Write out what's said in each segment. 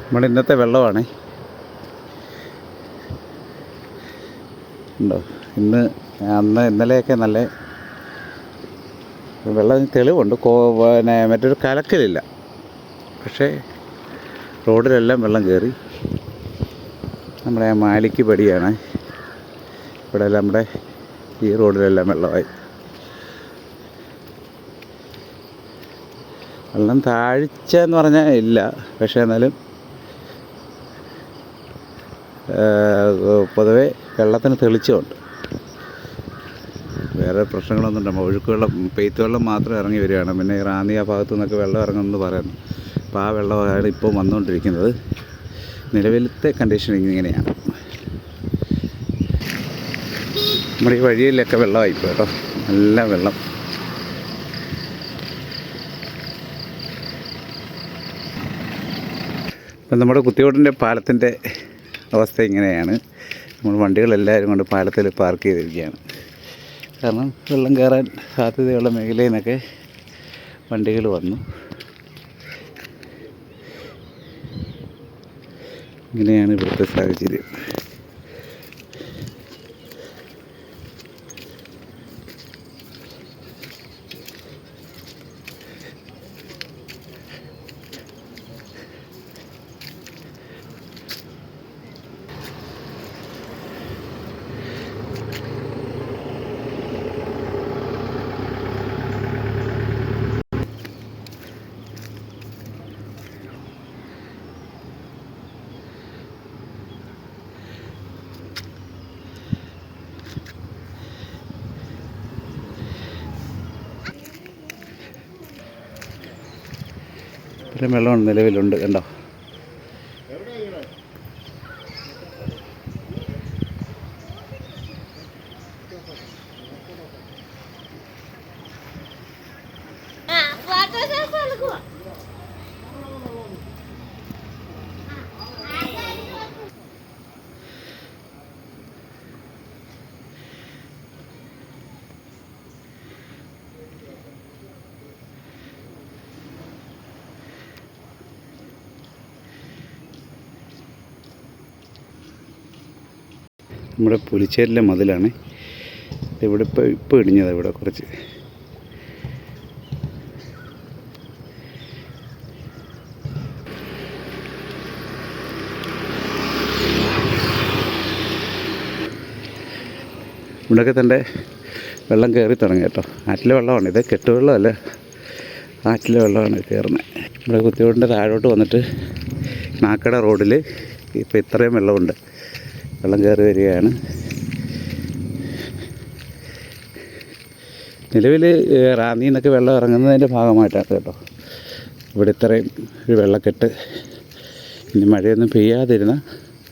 നമ്മുടെ ഇന്നത്തെ വെള്ളമാണ് ഉണ്ടോ. ഇന്നലെയൊക്കെ നല്ല വെള്ളം തെളിവുണ്ട്. പിന്നെ മറ്റൊരു കലക്കലില്ല. പക്ഷേ റോഡിലെല്ലാം വെള്ളം കയറി. നമ്മുടെ മാലിക്ക് പടിയാണ് ഇവിടെ എല്ലാം. നമ്മുടെ ഈ റോഡിലെല്ലാം വെള്ളമായി. വെള്ളം താഴ്ച എന്ന് പറഞ്ഞാൽ ഇല്ല. പക്ഷേ എന്നാലും പൊതുവെ വെള്ളത്തിന് തെളിച്ചമുണ്ട്. വേറെ പ്രശ്നങ്ങളൊന്നും ഉണ്ടാകും. ഒഴുക്ക് വെള്ളം, പെയ്ത്ത് വെള്ളം മാത്രം ഇറങ്ങി വരികയാണ്. പിന്നെ റാന്നി ആ ഭാഗത്തു നിന്നൊക്കെ വെള്ളം ഇറങ്ങുമെന്ന് പറയുന്നു. അപ്പോൾ ആ വെള്ളമാണ് ഇപ്പോൾ വന്നുകൊണ്ടിരിക്കുന്നത്. നിലവിലത്തെ കണ്ടീഷനിങ് ഇങ്ങനെയാണ്. നമ്മുടെ ഈ വഴിയിലൊക്കെ വെള്ളമായിപ്പോൾ കേട്ടോ, നല്ല വെള്ളം. ഇപ്പം നമ്മുടെ കുത്തിയോടിൻ്റെ പാലത്തിൻ്റെ അവസ്ഥ ഇങ്ങനെയാണ്. നമ്മൾ വണ്ടികളെല്ലാവരും കൊണ്ട് പാലത്തിൽ പാർക്ക് ചെയ്തിരിക്കുകയാണ്. കാരണം വെള്ളം കയറാൻ സാധ്യതയുള്ള മേഖലയിൽ നിന്നൊക്കെ വണ്ടികൾ വന്നു. ഇങ്ങനെയാണ് ഇവിടുത്തെ സാഹചര്യം. ഇത്രയും വെള്ളം നിലവിലുണ്ട് കണ്ടോ. നമ്മുടെ പുലിച്ചേരിലെ മതിലാണ് ഇവിടെ. ഇപ്പോൾ ഇടിഞ്ഞതാണ് ഇവിടെ കുറച്ച്. ഇവിടെയൊക്കെ തന്നെ വെള്ളം കയറി തുടങ്ങി കേട്ടോ. ആറ്റിലെ വെള്ളമാണ് ഇത്, കെട്ടുവെള്ളമല്ല, ആറ്റിലെ വെള്ളമാണ് കയറുന്നത്. ഇവിടെ കുത്തിയോടിൻ്റെ താഴോട്ട് വന്നിട്ട് നാക്കട റോഡിൽ ഇപ്പോൾ ഇത്രയും വെള്ളമുണ്ട്. വെള്ളം കയറി വരികയാണ്. നിലവിൽ റാന്നിയിൽ നിന്നൊക്കെ വെള്ളം ഇറങ്ങുന്നതിൻ്റെ ഭാഗമായിട്ടാണ് കേട്ടോ ഇവിടെ ഇത്രയും ഒരു വെള്ളക്കെട്ട്. ഇനി മഴയൊന്നും പെയ്യാതിരുന്ന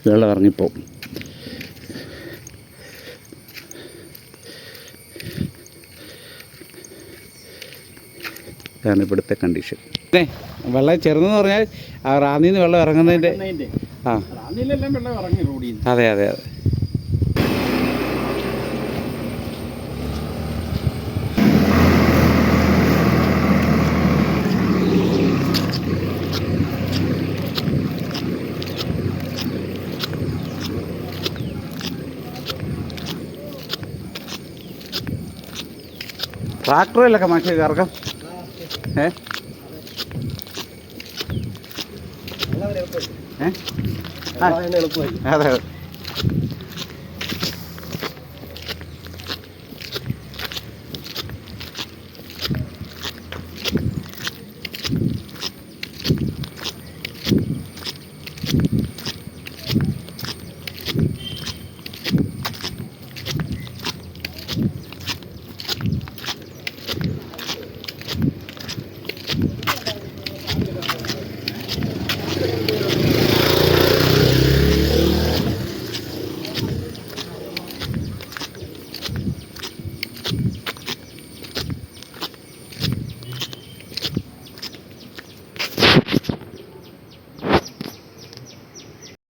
വെള്ളം ഇറങ്ങിപ്പോവും. ഇതാണ് ഇവിടുത്തെ കണ്ടീഷൻ. വെള്ളം ചെറുതെന്ന് പറഞ്ഞാൽ ആ റാന്നിയിൽ നിന്ന് വെള്ളം ഇറങ്ങുന്നതിൻ്റെ അതെ അതെ അതെ. ട്രാക്ടറിലൊക്കെ മാറ്റി കറക്കം. അതെ.